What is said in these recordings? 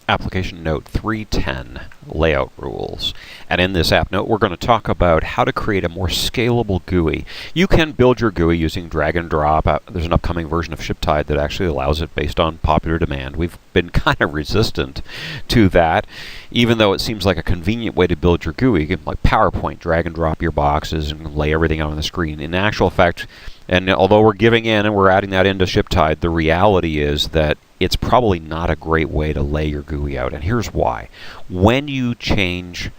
Application Note 310, Layout Rules. And in this app note, we're going to talk about how to create a more scalable GUI. You can build your GUI using drag and drop. There's an upcoming version of SHIPTide that actually allows it based on popular demand. We've been kind of resistant to that, even though it seems like a convenient way to build your GUI, like PowerPoint, drag and drop your boxes and lay everything out on the screen. In actual fact, and although we're giving in and we're adding that into SHIPTide, the reality is that it's probably not a great way to lay your GUI out, and here's why. When you change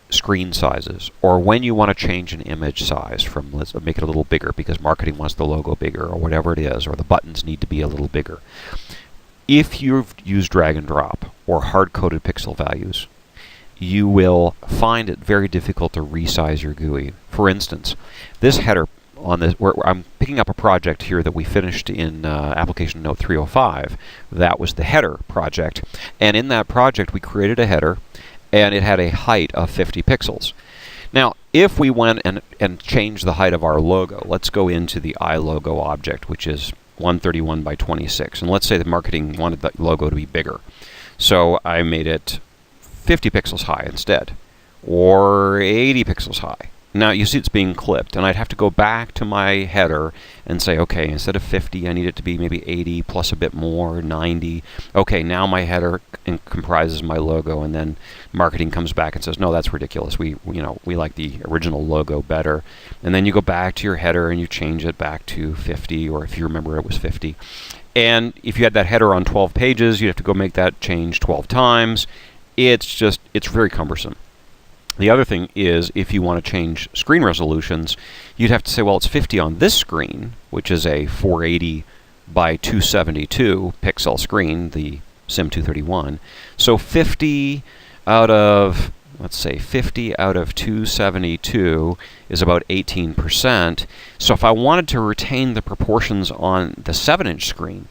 screen sizes, or when you want to change an image size from, let's make it a little bigger because marketing wants the logo bigger, or whatever it is, or the buttons need to be a little bigger. If you've used drag and drop or hard-coded pixel values, you will find it very difficult to resize your GUI. For instance, this header on this, I'm picking up a project here that we finished in Application Note 305. That was the header project, and in that project we created a header and it had a height of 50 pixels. Now if we went and changed the height of our logo, let's go into the iLogo object, which is 131 by 26, and let's say the marketing wanted that logo to be bigger, so I made it 50 pixels high instead, or 80 pixels high. Now you see it's being clipped, and I'd have to go back to my header and say, okay, instead of 50, I need it to be maybe 80 plus a bit more, 90. Okay, now my header comprises my logo, and then marketing comes back and says, no, that's ridiculous. We like the original logo better. And then you go back to your header and you change it back to 50, or if you remember it was 50. And if you had that header on 12 pages, you'd have to go make that change 12 times. It's very cumbersome. The other thing is, if you want to change screen resolutions, you'd have to say, well, it's 50 on this screen, which is a 480 by 272 pixel screen, the SIM231. So 50 out of, let's say, 50 out of 272 is about 18%. So if I wanted to retain the proportions on the 7-inch screen,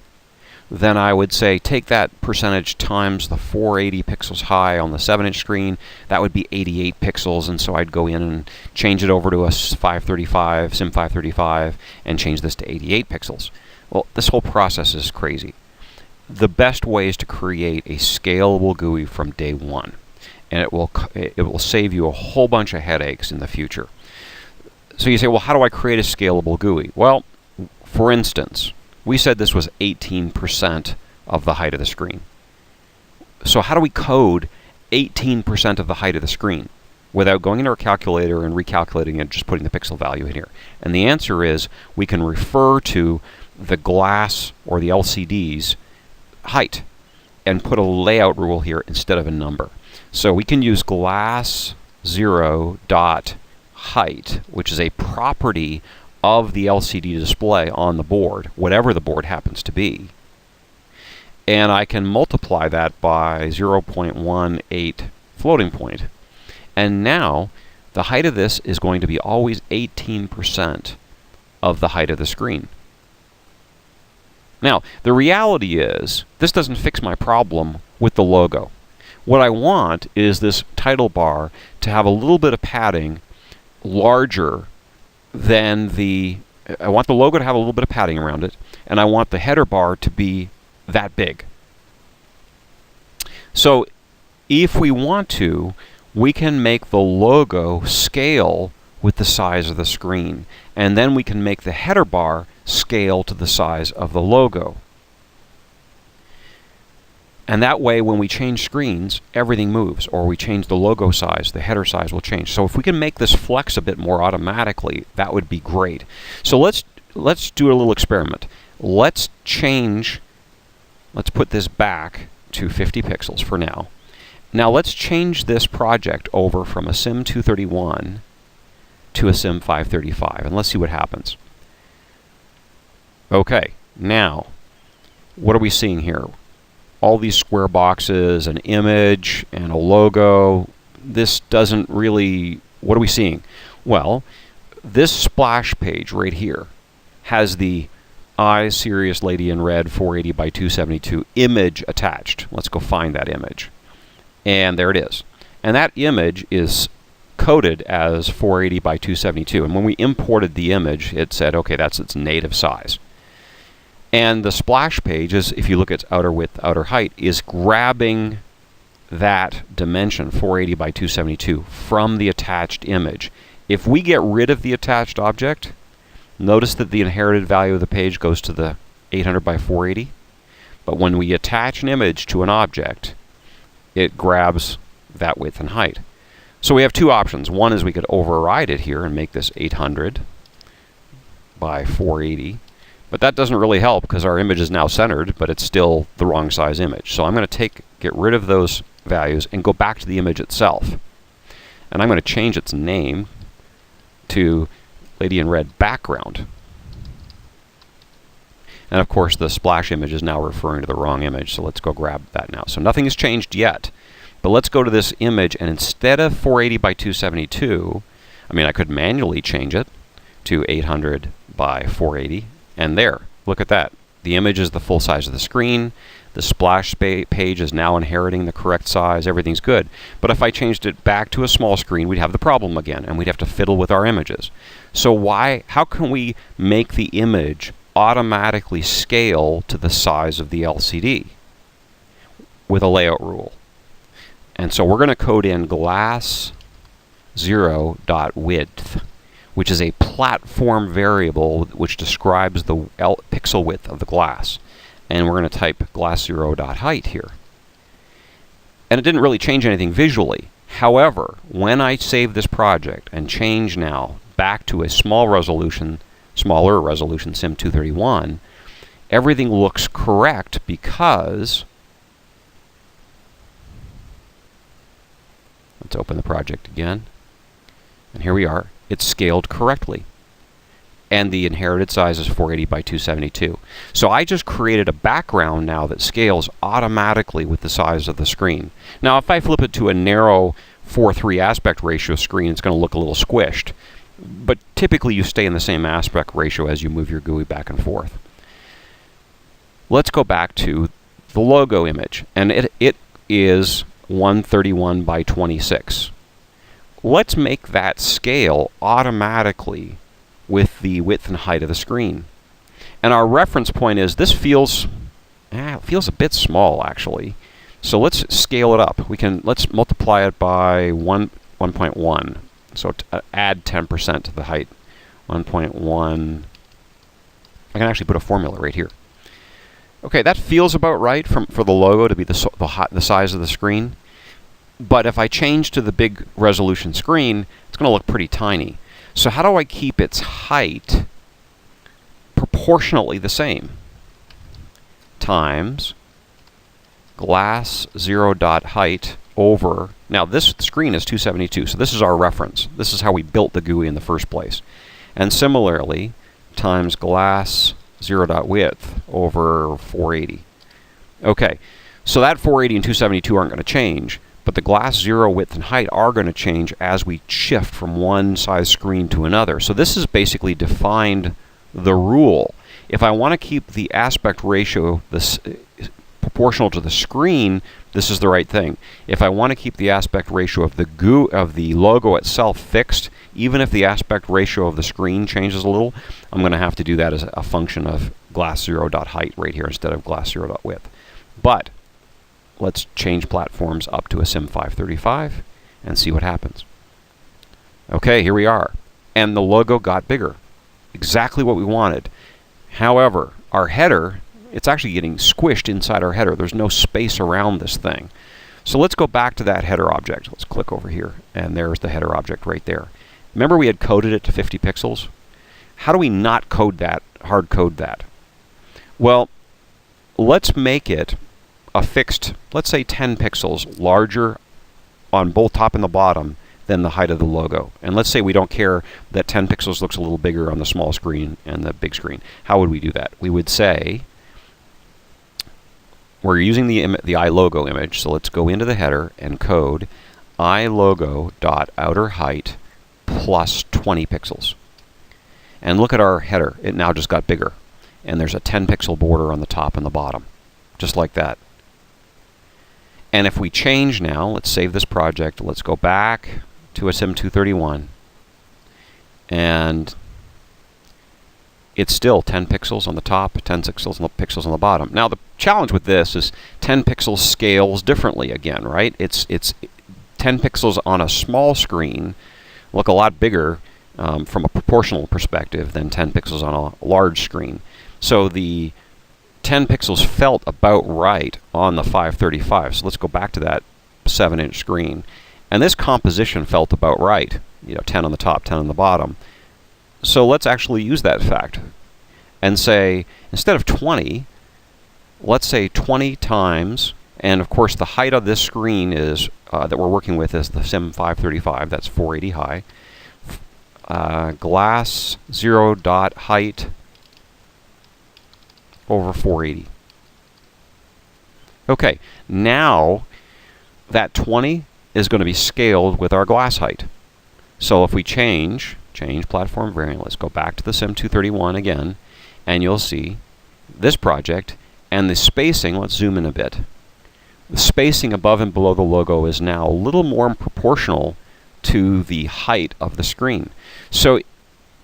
then I would say take that percentage times the 480 pixels high on the 7-inch screen. That would be 88 pixels, and so I'd go in and change it over to a 535, Sim 535, and change this to 88 pixels. Well, this whole process is crazy. The best way is to create a scalable GUI from day one, and it will save you a whole bunch of headaches in the future. So you say, well, how do I create a scalable GUI? Well, for instance, we said this was 18% of the height of the screen. So how do we code 18% of the height of the screen without going into our calculator and recalculating it, just putting the pixel value in here? And the answer is we can refer to the glass or the LCD's height and put a layout rule here instead of a number. So we can use glass 0 dot height, which is a property of the LCD display on the board, whatever the board happens to be. And I can multiply that by 0.18 floating point. And now the height of this is going to be always 18% of the height of the screen. Now, the reality is, this doesn't fix my problem with the logo. What I want is this title bar to have a little bit of padding larger than I want the logo to have a little bit of padding around it, and I want the header bar to be that big. So if we want to, we can make the logo scale with the size of the screen, and then we can make the header bar scale to the size of the logo. And that way, when we change screens, everything moves, or we change the logo size, the header size will change. So if we can make this flex a bit more automatically, that would be great. So let's do a little experiment. Let's put this back to 50 pixels for now. Now let's change this project over from a SIM231 to a Sim 535, and let's see what happens. Okay, now, what are we seeing here? All these square boxes, an image, and a logo. This doesn't really... What are we seeing? Well, this splash page right here has the I, Serious Lady in Red 480 by 272 image attached. Let's go find that image. And there it is. And that image is coded as 480 by 272. And when we imported the image, it said, okay, that's its native size. And the splash page is, if you look at its outer width, outer height, is grabbing that dimension, 480 by 272, from the attached image. If we get rid of the attached object, notice that the inherited value of the page goes to the 800 by 480. But when we attach an image to an object, it grabs that width and height. So we have two options. One is we could override it here and make this 800 by 480. But that doesn't really help because our image is now centered, but it's still the wrong size image. So I'm going to get rid of those values and go back to the image itself. And I'm going to change its name to Lady in Red background. And of course the splash image is now referring to the wrong image, so let's go grab that now. So nothing has changed yet, but let's go to this image, and instead of 480 by 272, I could manually change it to 800 by 480, and there, look at that. The image is the full size of the screen, the splash page is now inheriting the correct size, everything's good. But if I changed it back to a small screen, we'd have the problem again, and we'd have to fiddle with our images. So how can we make the image automatically scale to the size of the LCD? With a layout rule. And so we're going to code in glass0.width, which is a platform variable which describes the pixel width of the glass. And we're going to type glass0.height here. And it didn't really change anything visually. However, when I save this project and change now back to a smaller resolution Sim231, everything looks correct because, let's open the project again, and here we are. It's scaled correctly. And the inherited size is 480 by 272. So I just created a background now that scales automatically with the size of the screen. Now if I flip it to a narrow 4:3 aspect ratio screen, it's going to look a little squished. But typically you stay in the same aspect ratio as you move your GUI back and forth. Let's go back to the logo image, and it is 131 by 26. Let's make that scale automatically with the width and height of the screen. And our reference point is this feels a bit small actually. So let's scale it up. Let's multiply it by 1.1. So add 10% to the height. 1.1. I can actually put a formula right here. Okay, that feels about right for the logo to be the size of the screen. But if I change to the big resolution screen, it's going to look pretty tiny. So how do I keep its height proportionately the same? Times glass0.height over, now this screen is 272, so this is our reference. This is how we built the GUI in the first place. And similarly, times glass0.width over 480. Okay, so that 480 and 272 aren't going to change, but the glass 0 width and height are going to change as we shift from one size screen to another. So this is basically defined the rule. If I want to keep the aspect ratio proportional to the screen, this is the right thing. If I want to keep the aspect ratio of the the logo itself fixed, even if the aspect ratio of the screen changes a little, I'm going to have to do that as a function of glass0.height right here instead of glass0.width. But let's change platforms up to a Sim 535 and see what happens. Okay, here we are. And the logo got bigger. Exactly what we wanted. However, our header, it's actually getting squished inside our header. There's no space around this thing. So let's go back to that header object. Let's click over here, and there's the header object right there. Remember we had coded it to 50 pixels? How do we not code that, hard code that? Well, let's make it a fixed, let's say 10 pixels larger on both top and the bottom than the height of the logo. And let's say we don't care that 10 pixels looks a little bigger on the small screen and the big screen. How would we do that? We would say, we're using the iLogo image, so let's go into the header and code iLogo.outerHeight plus 20 pixels. And look at our header. It now just got bigger. And there's a 10 pixel border on the top and the bottom. Just like that. And if we change now, let's save this project. Let's go back to a Sim231. And it's still 10 pixels on the top, 10 pixels on the bottom. Now the challenge with this is 10 pixels scales differently again, right? It's 10 pixels on a small screen look a lot bigger from a proportional perspective than 10 pixels on a large screen. So the 10 pixels felt about right on the 535. So let's go back to that 7-inch screen. And this composition felt about right. 10 on the top, 10 on the bottom. So let's actually use that fact and say, instead of 20, let's say 20 times, and of course the height of this screen is that we're working with is the Sim 535, that's 480 high. Glass 0 dot height over 480. Okay, now that 20 is going to be scaled with our glass height. So if we change platform variant, let's go back to the Sim 231 again, and you'll see this project and the spacing. Let's zoom in a bit. The spacing above and below the logo is now a little more proportional to the height of the screen. So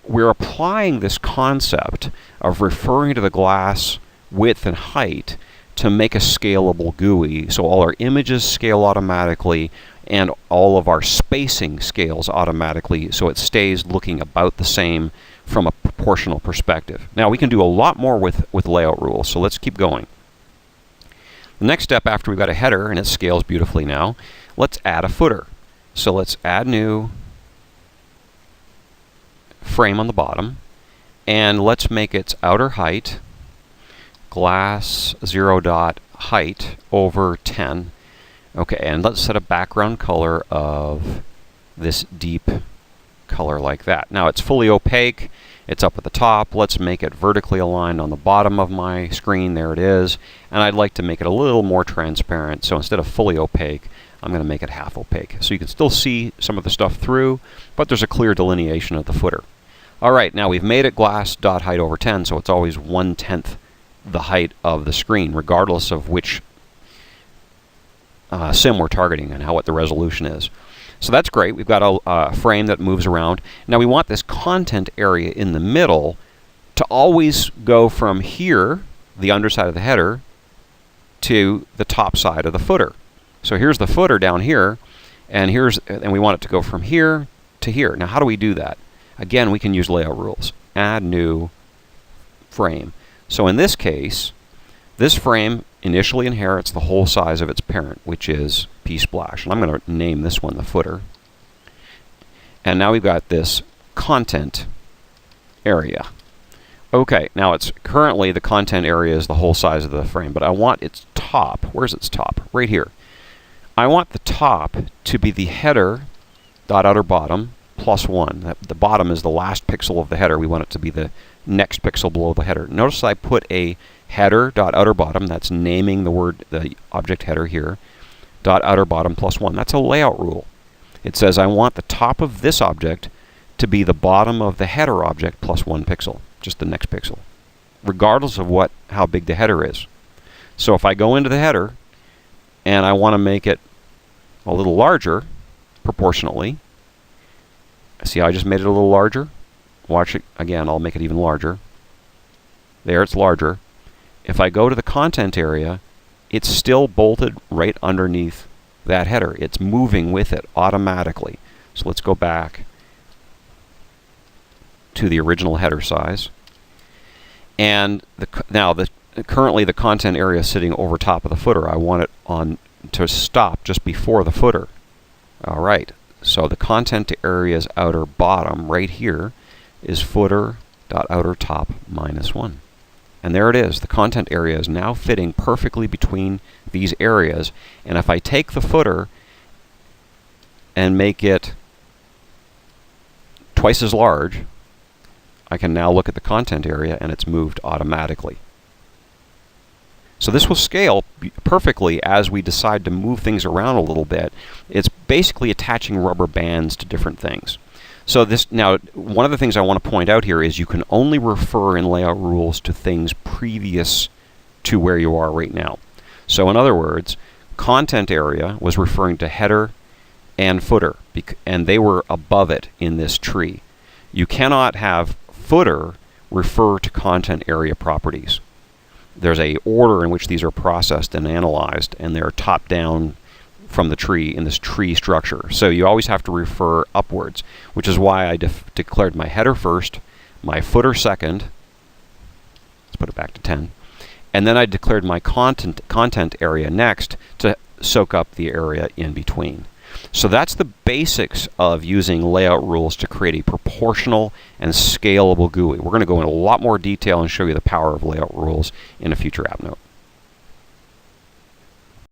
we're applying this concept of referring to the glass width and height to make a scalable GUI. So all our images scale automatically and all of our spacing scales automatically, so it stays looking about the same from a proportional perspective. Now we can do a lot more with layout rules, so let's keep going. The next step after we've got a header and it scales beautifully now, let's add a footer. So let's add new frame on the bottom, and let's make its outer height glass 0 dot height over 10. Okay, and let's set a background color of this deep color like that. Now it's fully opaque, it's up at the top. Let's make it vertically aligned on the bottom of my screen. There it is. And I'd like to make it a little more transparent, so instead of fully opaque, I'm going to make it half opaque. So you can still see some of the stuff through, but there's a clear delineation of the footer. Alright, now we've made it glass dot height over 10, so it's always 1/10 the height of the screen, regardless of which sim we're targeting and what the resolution is. So that's great. We've got a frame that moves around. Now we want this content area in the middle to always go from here, the underside of the header, to the top side of the footer. So here's the footer down here, and we want it to go from here to here. Now how do we do that? Again, we can use layout rules. Add new frame. So in this case, this frame initially inherits the whole size of its parent, which is P-Splash. And I'm going to name this one the footer. And now we've got this content area. Okay, now it's currently the content area is the whole size of the frame, but I want its top. Where's its top? Right here. I want the top to be the header dot outer bottom plus 1. The bottom is the last pixel of the header. We want it to be the next pixel below the header. Notice I put a header dot outer bottom, that's naming the object header here, dot outer bottom plus 1. That's a layout rule. It says I want the top of this object to be the bottom of the header object plus 1 pixel, just the next pixel, regardless of how big the header is. So if I go into the header and I want to make it a little larger proportionally, see how I just made it a little larger? Watch it again, I'll make it even larger. There, it's larger. If I go to the content area, it's still bolted right underneath that header. It's moving with it automatically. So let's go back to the original header size. And currently the content area is sitting over top of the footer. I want it to stop just before the footer. All right. So the content area's outer bottom right here is footer dot outer top minus 1. And there it is. The content area is now fitting perfectly between these areas. And if I take the footer and make it twice as large, I can now look at the content area and it's moved automatically. So this will scale perfectly as we decide to move things around a little bit. It's basically attaching rubber bands to different things. So now, one of the things I want to point out here is you can only refer in layout rules to things previous to where you are right now. So in other words, content area was referring to header and footer, and they were above it in this tree. You cannot have footer refer to content area properties. There's a order in which these are processed and analyzed, and they're top down from the tree in this tree structure. So you always have to refer upwards, which is why I declared my header first, my footer second. Let's put it back to 10. And then I declared my content area next to soak up the area in between. So that's the basics of using layout rules to create a proportional and scalable GUI. We're going to go into a lot more detail and show you the power of layout rules in a future app note.